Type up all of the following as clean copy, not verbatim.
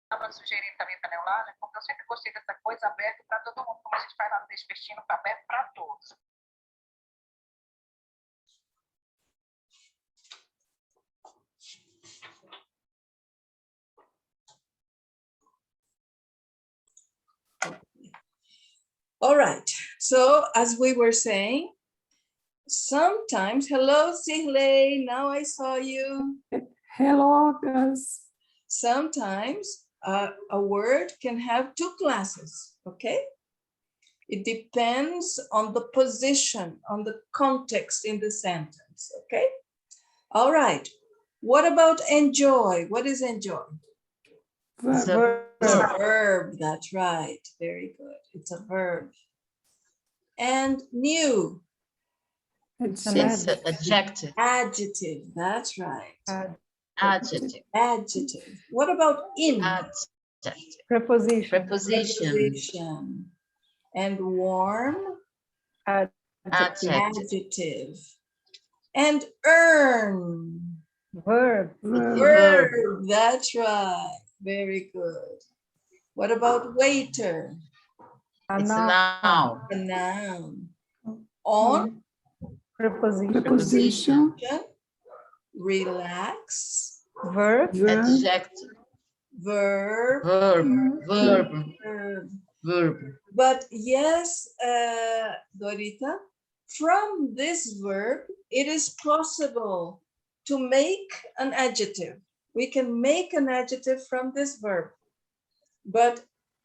estava sugerindo também para a Neulana, porque eu sempre gostei dessa coisa aberta para todo mundo, como a gente faz lá no Despestino, está aberto para todos. All right, so as we were saying, sometimes, hello, Sihle, now I saw you. Hello, guys. Sometimes a word can have two classes, okay? It depends on the position, on the context in the sentence, okay? All right, what about enjoy? What is enjoy? Verb. It's a verb, that's right, very good. It's a verb. And new? It's It's an adjective. Adjective, that's right. Adjective. Adjective. What about in? Adjective. Preposition. Preposition. Preposition. And warm? Adjective. Adjective. And earn? Verb. Verb, that's right. Very good. What about waiter? It's a noun. A noun. On? Preposition. Preposition. Relax? Verb. Adjective. Verb? Verb. But yes, Dorita, from this verb, it is possible to make an adjective. We can make an adjective from this verb. But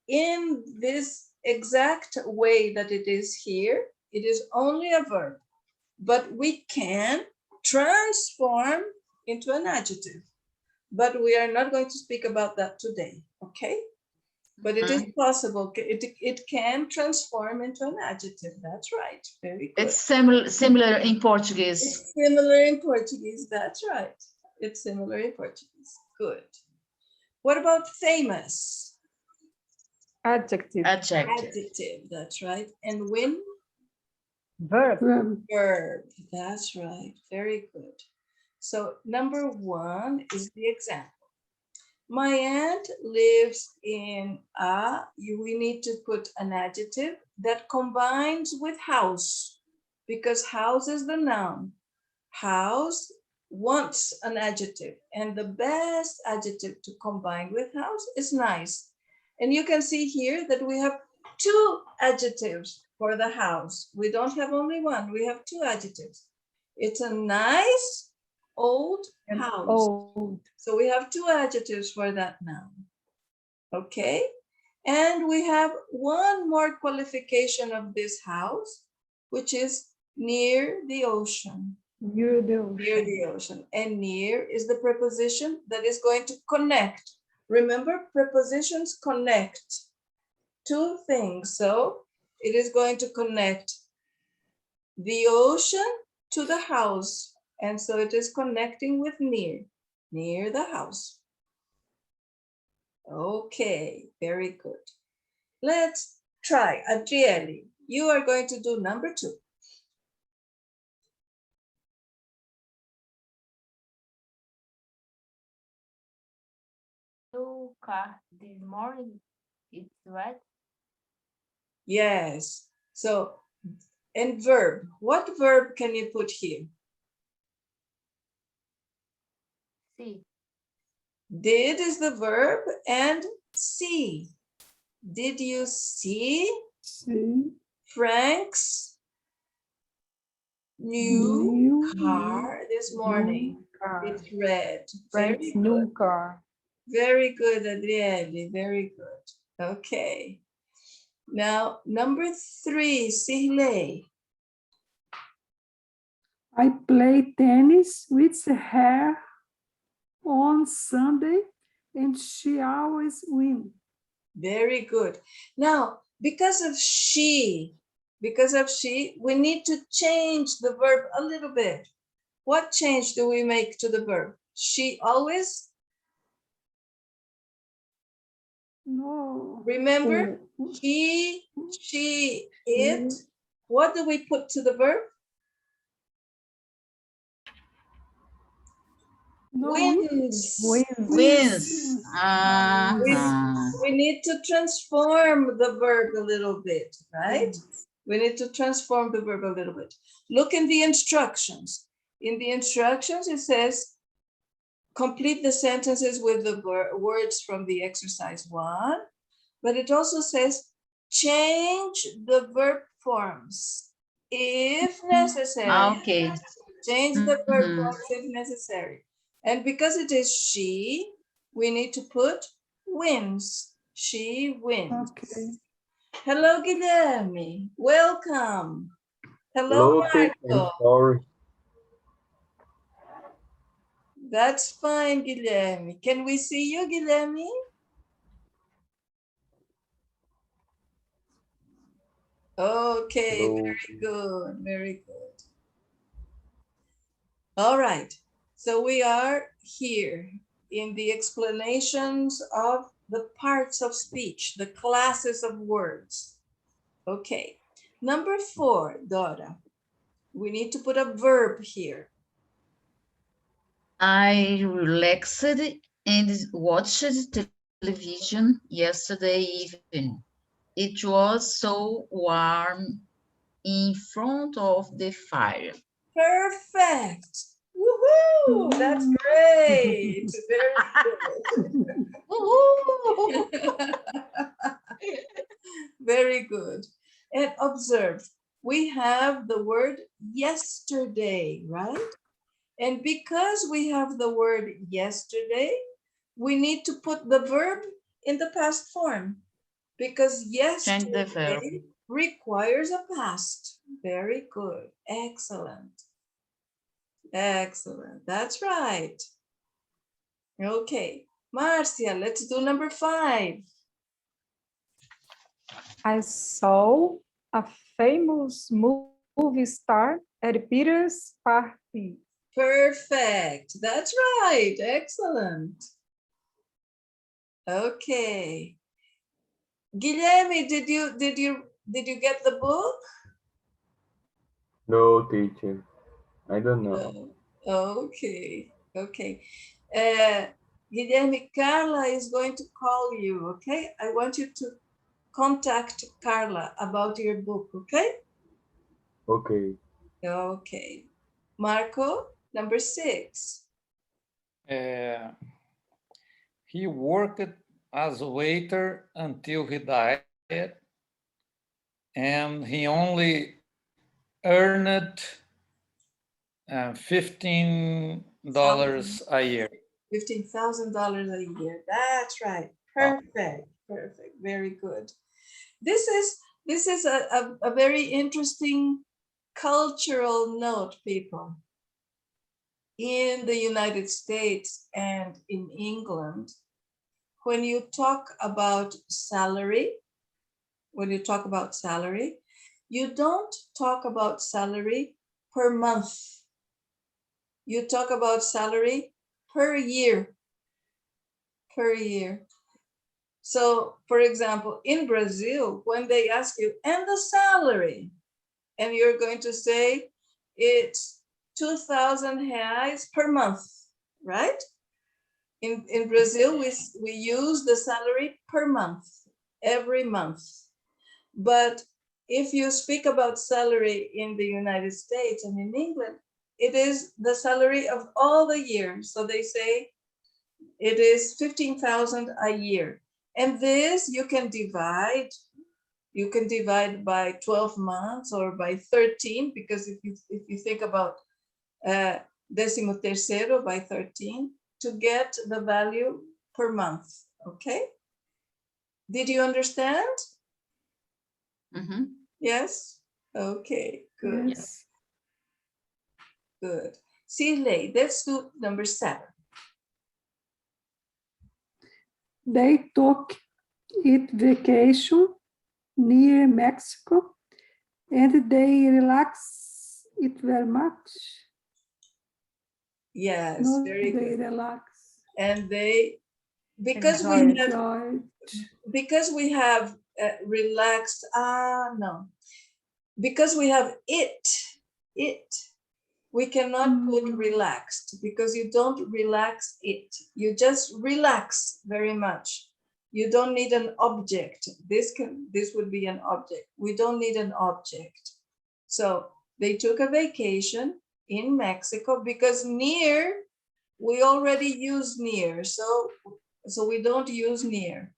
in this exact way that it is here, it is only a verb. But we can transform into an adjective. But we are not going to speak about that today, okay? But it is possible. It can transform into an adjective. That's right. Very good. It's similar in Portuguese. It's similar in Portuguese. That's right. It's similar in Portuguese. Good. What about famous? Adjective. Adjective. That's right. And win? Verb. Verb. That's right. Very good. So number one is the example. My aunt lives in we need to put an adjective that combines with house, because house is the noun. House wants an adjective, and the best adjective to combine with house is nice. And you can see here that we have two adjectives for the house. We don't have only one, we have two adjectives. It's a nice old house. Old. So we have two adjectives for that noun. Okay. And we have one more qualification of this house, which is near the ocean. Near the ocean. Near the ocean. And near is the preposition that is going to connect. Remember, prepositions connect two things. So it is going to connect the ocean to the house. And so it is connecting with near the house. Okay, very good. Let's try. Adriele, you are going to do number two. New car this morning. It's red. Yes. So, and verb. What verb can you put here? See. Did is the verb and see. Did you see Frank's new car this morning? It's red. Frank's new car. Very good, Adriele. Very good. Okay. Now, number three, Sihle. I play tennis with her on Sunday, and she always wins. Very good. Now, because of she, we need to change the verb a little bit. What change do we make to the verb? She always? No. Remember, he, she, it. What do we put to the verb? No, Wins. wins. Wins. We need to transform the verb a little bit, right? We need to transform the verb a little bit. Look in the instructions. In the instructions, it says, complete the sentences with the words from the exercise 1, but it also says, change the verb forms if necessary. Okay. Change the verb Mhm. forms if necessary. And because it is she, we need to put wins. She wins. Okay. Hello, Guilherme. Welcome. Hello, Hello, teacher. I'm Marco. sorry. That's fine, Guilherme. Can we see you, Guilherme? Okay, Hello. very good, very good. All right, so we are here in the explanations of the parts of speech, the classes of words. Okay, number 4, Dora. We need to put a verb here. I relaxed and watched television yesterday evening. It was so warm in front of the fire. Perfect. Woohoo! That's great. Very Woohoo! good. Very good. And observe, we have the word yesterday, right? And because we have the word yesterday, we need to put the verb in the past form because Change the verb. yesterday requires a past. Very good. Excellent. Excellent. That's right. Okay. Marcia, let's do number 5. I saw a famous movie star at Peter's party. Perfect. That's right. Excellent. Okay. Guilherme, did you get the book? No, teacher. I don't know. Okay. Okay. Guilherme, Carla is going to call you, okay? I want you to contact Carla about your book, okay? Okay. Okay. Marco, number 6. He worked as a waiter until he died, and he only earned $15 a year. $15,000 a year. That's right. Perfect. Perfect. Very good. This is a very interesting cultural note, people. In the United States and in England, when you talk about salary, you don't talk about salary per month. You talk about salary per year. Per year. So, for example, in Brazil, when they ask you, and the salary, and you're going to say it's 2,000 reais per month, right? In Brazil, we use the salary per month, every month. But if you speak about salary in the United States and in England, it is the salary of all the year. So they say it is 15,000 a year. And this you can divide by 12 months or by 13, because if you think about 13º by 13 to get the value per month, okay? Did you understand? Mhm. Yes? Okay, good, Yes. good. Siley, let's do number 7. They took it vacation near Mexico and they relax it very much. Yes, No, very they good. relax. And they, because Enjoy. we have relaxed, because we have it, we cannot put relaxed because you don't relax it. You just relax very much. You don't need an object. This would be an object. We don't need an object. So they took a vacation in Mexico because near, we already use near. So we don't use near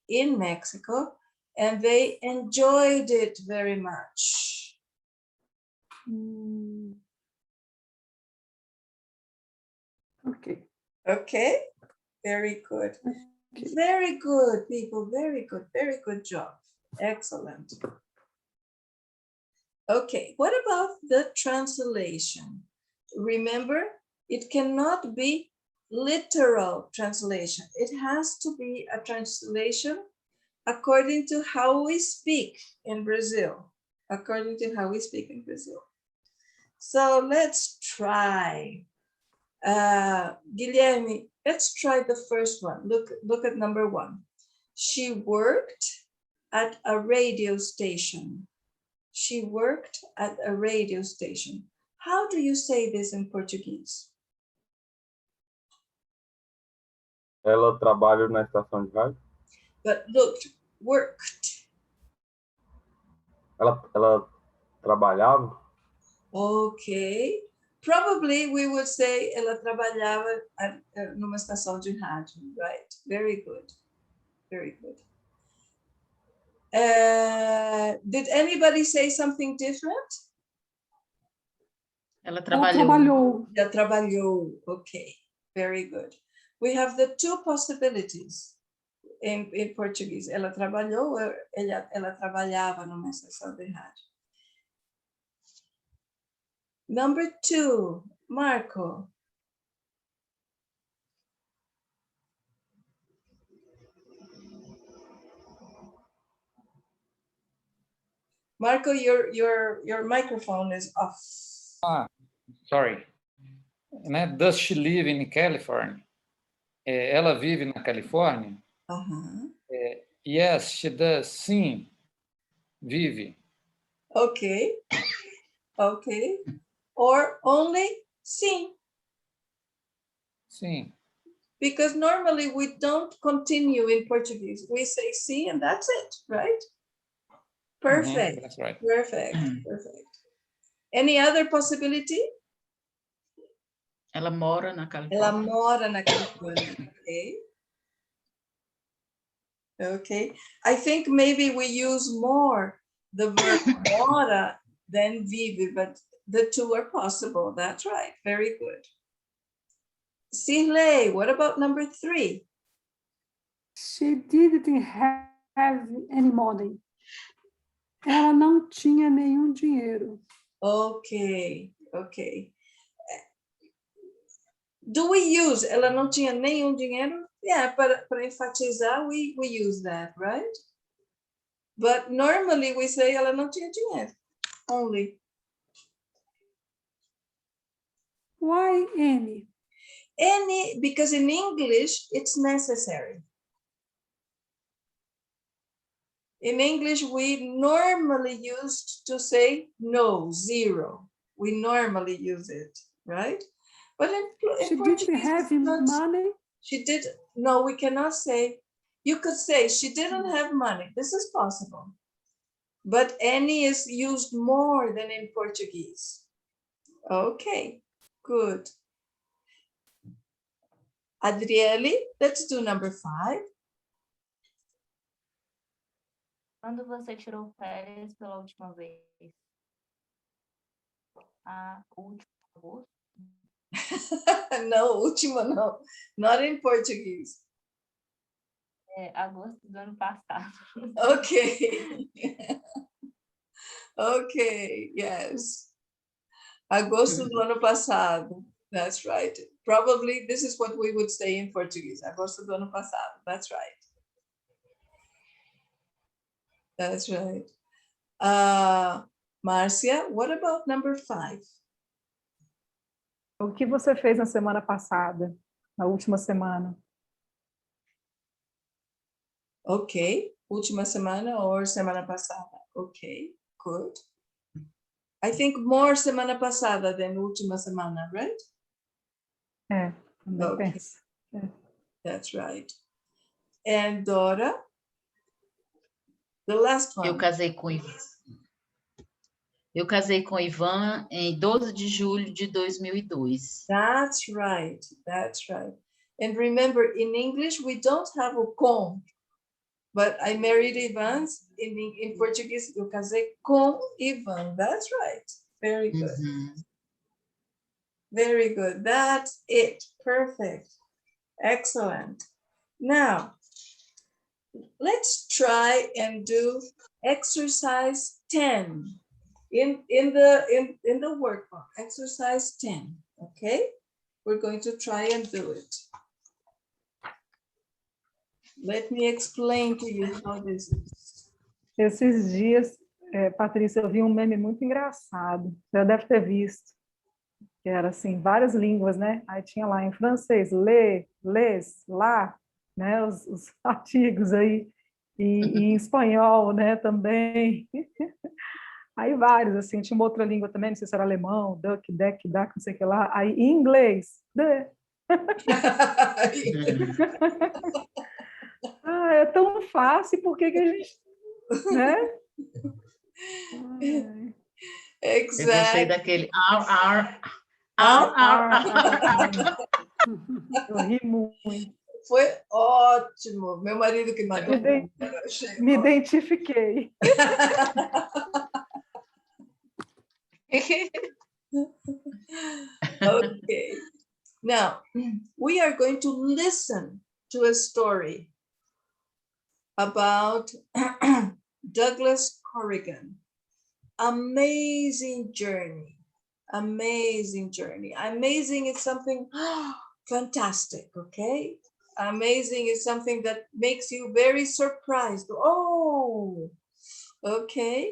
in Mexico, and they enjoyed it very much. Okay. Okay, very good. Very good, people, very good job. Excellent. Okay, what about the translation? Remember, it cannot be literal translation. It has to be a translation according to how we speak in Brazil. According to how we speak in Brazil. So let's try. Guilherme, let's try the first one. Look at number 1. She worked at a radio station. She worked at a radio station. How do you say this in Portuguese? Ela trabalha na estação de rádio. But look, worked. Ela trabalhava. Okay. Probably we would say ela trabalhava numa estação de rádio, right? Very good. Very good. Did anybody say something different? Ela Ela trabalhou. trabalhou. Ela trabalhou. Okay, very good. We have the 2 possibilities in Portuguese. Ela trabalhou, ela trabalhava numa estação de rádio. Number 2, Marco. Marco, your microphone is off. Sorry. Né? Does she live in California? Ela vive na Califórnia? Yes, she does. Sim, vive. Okay. Okay. Or only sim. Sim. Because normally we don't continue in Portuguese. We say sim and that's it, right? Perfect. That's right. Perfect. Perfect. Any other possibility? Ela mora na Ela Califórnia. mora na Califórnia. Okay. Okay. I think maybe we use more the verb mora than vive, but the 2 are possible. That's right. Very good. Sirley, what about number 3? She didn't have any money. Ela não tinha nenhum dinheiro. Okay. Okay. Do we use ela não tinha nenhum dinheiro? Yeah, para enfatizar, we use that, right? But normally we say ela não tinha dinheiro, only. Why any? Any, because in English, it's necessary. In English, we normally used to say no, 0. We normally use it, right? But in She Portuguese, didn't have money. she did, no, we cannot say, you could say she didn't have money. This is possible. But any is used more than in Portuguese. Okay, good. Adriele, let's do number 5. Quando você tirou férias pela última vez? A última agosto? No, última no, not in Portuguese. Agosto do ano passado. Okay. Okay, yes. Agosto do ano passado. That's right. Probably this is what we would say in Portuguese. Agosto do ano passado. That's right. That's right. Marcia, what about number 5? O que você fez na semana passada, na última semana? Okay, última semana or semana passada. Okay, good. I think more semana passada than última semana, right? Também Okay. penso. That's right. And Dora? The last one. Eu casei com o Ivan em 12 de julho de 2002. That's right. That's right. And remember, in English, we don't have o com. But I married Ivan. In Portuguese, eu casei com Ivan. That's right. Very good. Very good. That's it. Perfect. Excellent. Now, let's try and do exercise 10 in the workbook. Exercise 10. Okay? We're going to try and do it. Let me explain to you how this is. Esses dias, Patrícia, eu vi um meme muito engraçado. Você já deve ter visto. Que era assim, várias línguas, né? Aí tinha lá em francês, lê, lês, lá, né? Os artigos aí. E em espanhol, né? Também. Aí vários, assim. Tinha uma outra língua também, não sei se era alemão, duck, deck, duck, não sei o que lá. Aí em inglês, de. É tão fácil, por que a gente... Né? Exactly. Eu gostei daquele Eu ri muito. Foi ótimo. Meu marido que mandou. Me identifiquei. Okay. Now, we are going to listen to a story about Douglas Corrigan. Amazing journey. Amazing journey. Amazing is something fantastic, okay? Amazing is something that makes you very surprised. Oh, okay.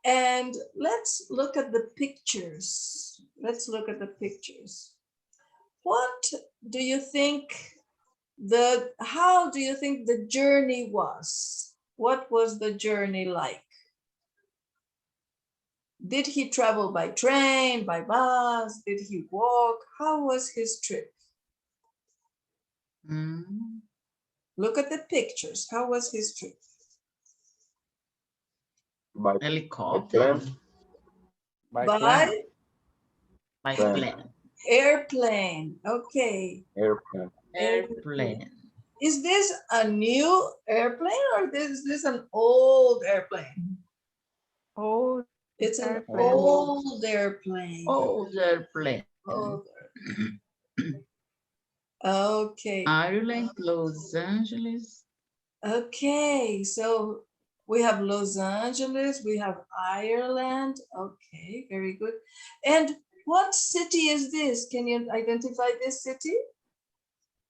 And let's look at the pictures. Let's look at the pictures. What do you think how do you think the journey was? What was the journey like? Did he travel by train, by bus? Did he walk? How was his trip? Look at the pictures. How was his trip? By helicóptero. By By plane. By Plane. plane. airplane. Okay. airplane. Airplane. Is this a new airplane or is this an old airplane? Old It's an airplane. old airplane. Old airplane. Old airplane. Okay. Ireland, Los Angeles. Okay. So we have Los Angeles, we have Ireland. Okay, very good. And what city is this? Can you identify this city?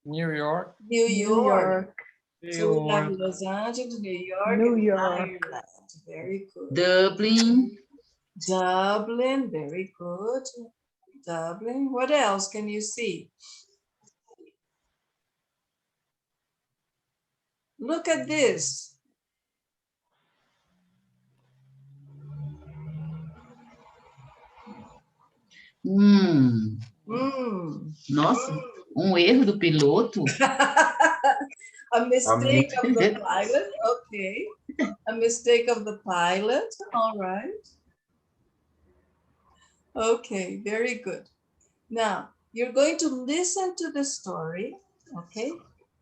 New York. New York. New So we have York. Los Angeles, New York, New and York. Ireland. Very good. Dublin. Dublin, very good. Dublin. What else can you see? Look at this. Nossa, erro do piloto. A mistake of the pilot. Okay. A mistake of the pilot. All right. Okay, very good. Now, you're going to listen to the story, okay?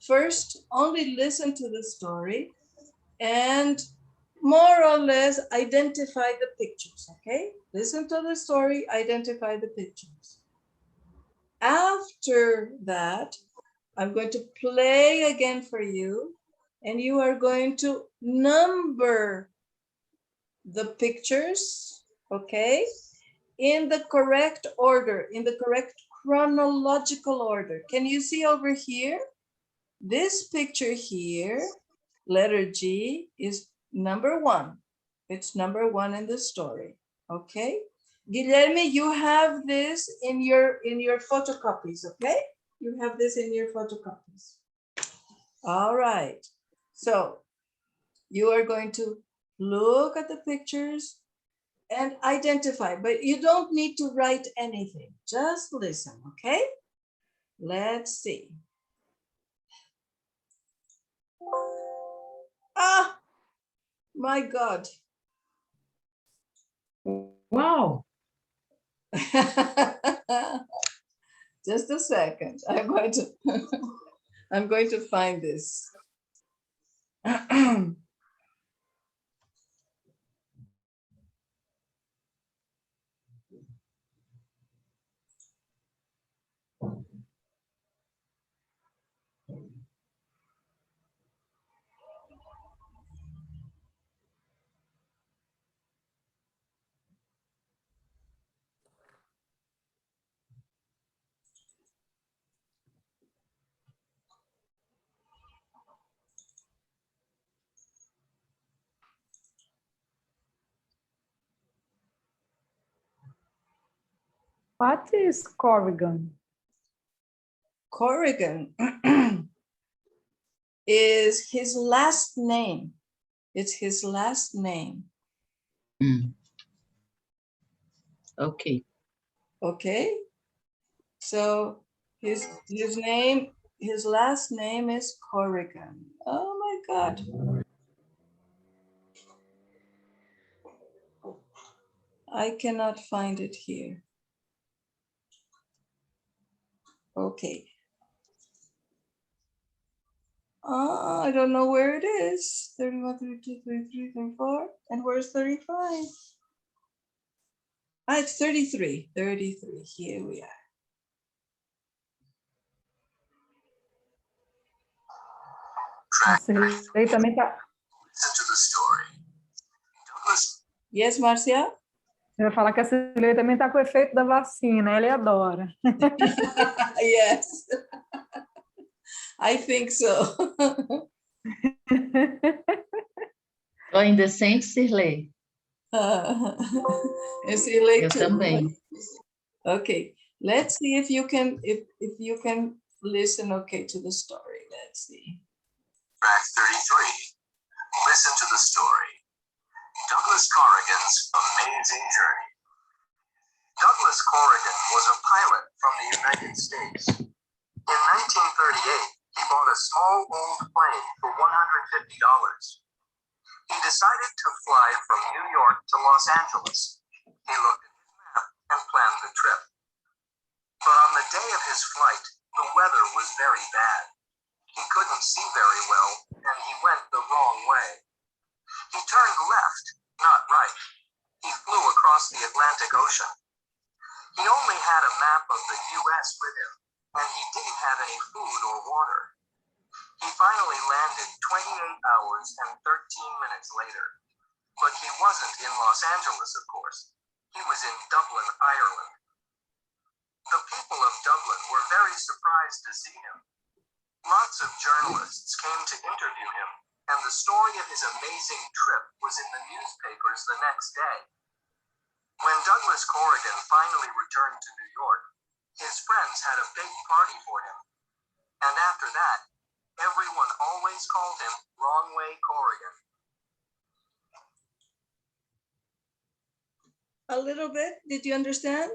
First, only listen to the story and more or less identify the pictures, okay? Listen to the story, identify the pictures. After that, I'm going to play again for you, and you are going to number the pictures, okay? In the correct order, in the correct chronological order. Can you see over here? This picture here, letter G, is number 1. It's number 1 in the story, okay? Guilherme, you have this in your photocopies, okay? You have this in your photocopies. All right. So you are going to look at the pictures and identify, but you don't need to write anything. Just listen, okay? Let's see. Ah, my God. Uau! Just a second. I'm going to find this. What is Corrigan? Corrigan is his last name. It's his last name. Ok. Okay. So his name, his last name is Corrigan. Oh my God. I cannot find it here. Okay. I don't know where it is. 31, 32, 33, 34. And where's 35? Ah, it's 33. 33. Here we are. A Cirlei também tá. Yes, Marcia? Eu ia falar que a Cirlei também está com o efeito da vacina, ele adora. Yes. I think so. Tu ainda sente, Cirlei? Cirlei Eu too. também. Okay, let's see if you can listen okay to the story. Let's see. Track 33. Listen to the story. Douglas Corrigan's Amazing Journey. Douglas Corrigan was a pilot from the United States. In 1938, he bought a small old plane for $150. He decided to fly from New York to Los Angeles. He looked at his map and planned the trip. But on the day of his flight, the weather was very bad. He couldn't see very well, and he went the wrong way. He turned left, not right. He flew across the Atlantic Ocean. He only had a map of the U.S. with him, and he didn't have any food or water. He finally landed 28 hours and 13 minutes later. But he wasn't in Los Angeles, of course. He was in Dublin, Ireland. The people of Dublin were very surprised to see him. Lots of journalists came to interview him, and the story of his amazing trip was in the newspapers the next day. When Douglas Corrigan finally returned to New York, his friends had a big party for him. And after that, everyone always called him Wrong Way Corrigan. A little bit. Did you understand?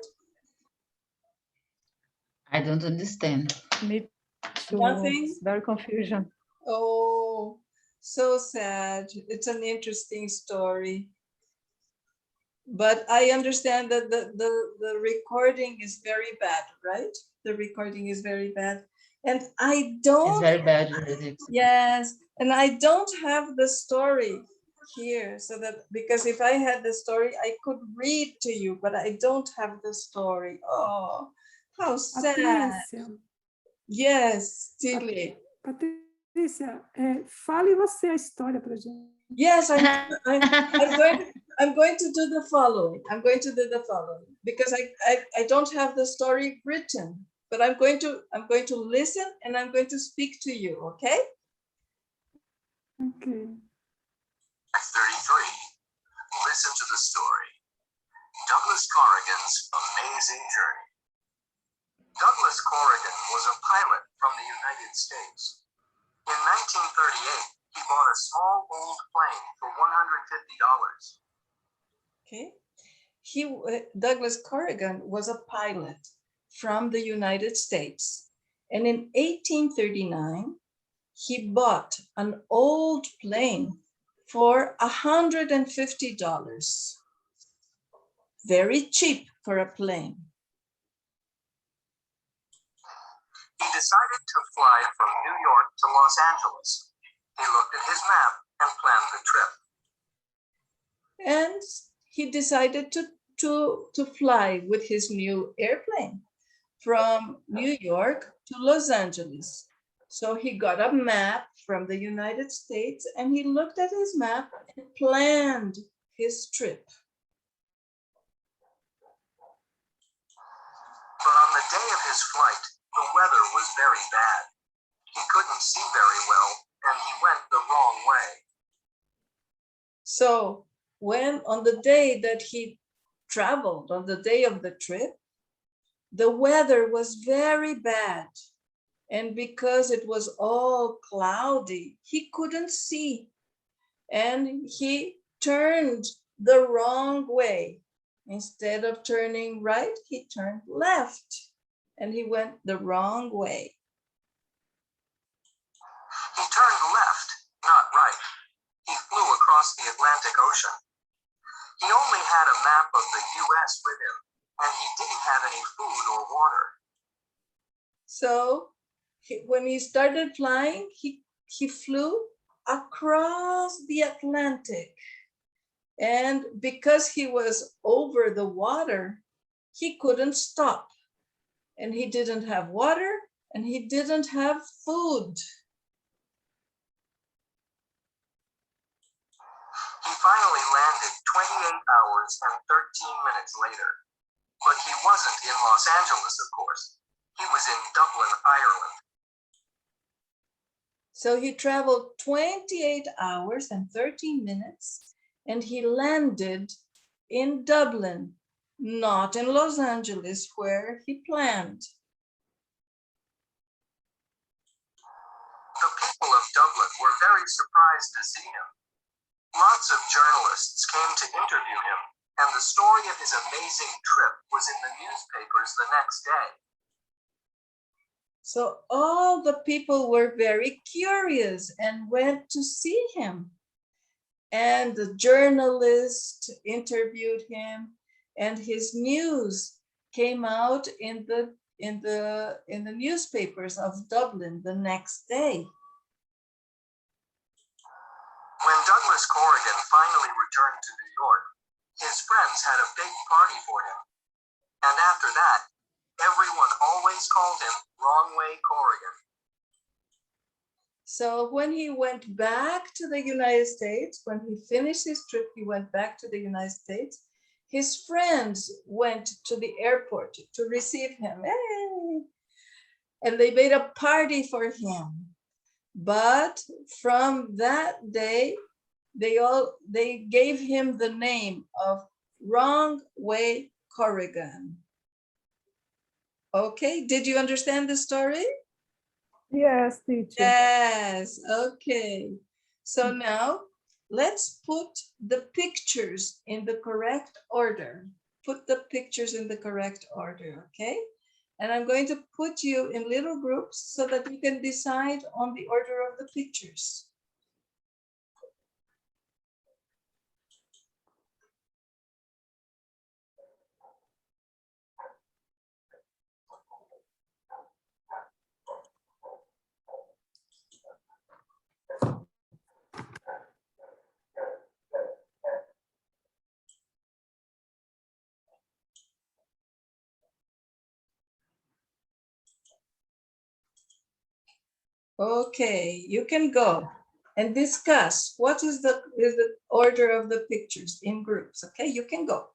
I don't understand. Me too. Nothing? Very confusion. Oh, so sad. It's an interesting story. But I understand that the recording is very bad, right? The recording is very bad. And I don't... It's very bad music. Yes, and I don't have the story here, so that, because if I had the story, I could read to you, but I don't have the story. Oh, how sad. Patrícia, Yes, Tilly. Patrícia, fale você a história para gente. Yes, I'm going to do the following. I'm going to do the following because I don't have the story written, but I'm going to listen and I'm going to speak to you, okay? Okay. 33. Listen to the story. Douglas Corrigan's Amazing Journey. Douglas Corrigan was a pilot from the United States. In 1938, he bought a small old plane for $150. Okay. Douglas Corrigan was a pilot from the United States. And in 1839, he bought an old plane for $150. Very cheap for a plane. He decided to fly from New York to Los Angeles. He looked at his map and planned the trip. And he decided to fly with his new airplane from New York to Los Angeles. So he got a map from the United States and he looked at his map and planned his trip. But on the day of his flight, the weather was very bad. He couldn't see very well, and he went the wrong way. So when on the day that he traveled, on the day of the trip, the weather was very bad. And because it was all cloudy, he couldn't see. And he turned the wrong way. Instead of turning right, he turned left. And he went the wrong way. He turned left, not right. He flew across the Atlantic Ocean. He only had a map of the US with him, and he didn't have any food or water. So when he started flying, he flew across the Atlantic. And because he was over the water, he couldn't stop. And he didn't have water and he didn't have food. He finally landed 28 hours and 13 minutes later. But he wasn't in Los Angeles, of course. He was in Dublin, Ireland. So he traveled 28 hours and 13 minutes and he landed in Dublin, not in Los Angeles where he planned. The people of Dublin were very surprised to see him. Lots of journalists came to interview him, and the story of his amazing trip was in the newspapers the next day. So all the people were very curious and went to see him. And the journalist interviewed him, and his news came out in the newspapers of Dublin the next day. When Douglas Corrigan finally returned to New York, his friends had a big party for him. And after that, everyone always called him Wrong Way Corrigan. So when he went back to the United States, when he finished his trip, he went back to the United States. His friends went to the airport to receive him. Hey! And they made a party for him. But from that day, they gave him the name of Wrong Way Corrigan. Okay, did you understand the story? Yes, teacher. Yes, okay. So now let's put the pictures in the correct order. Put the pictures in the correct order, okay? And I'm going to put you in little groups so that you can decide on the order of the pictures. Okay, you can go and discuss what is the order of the pictures in groups. Okay, you can go.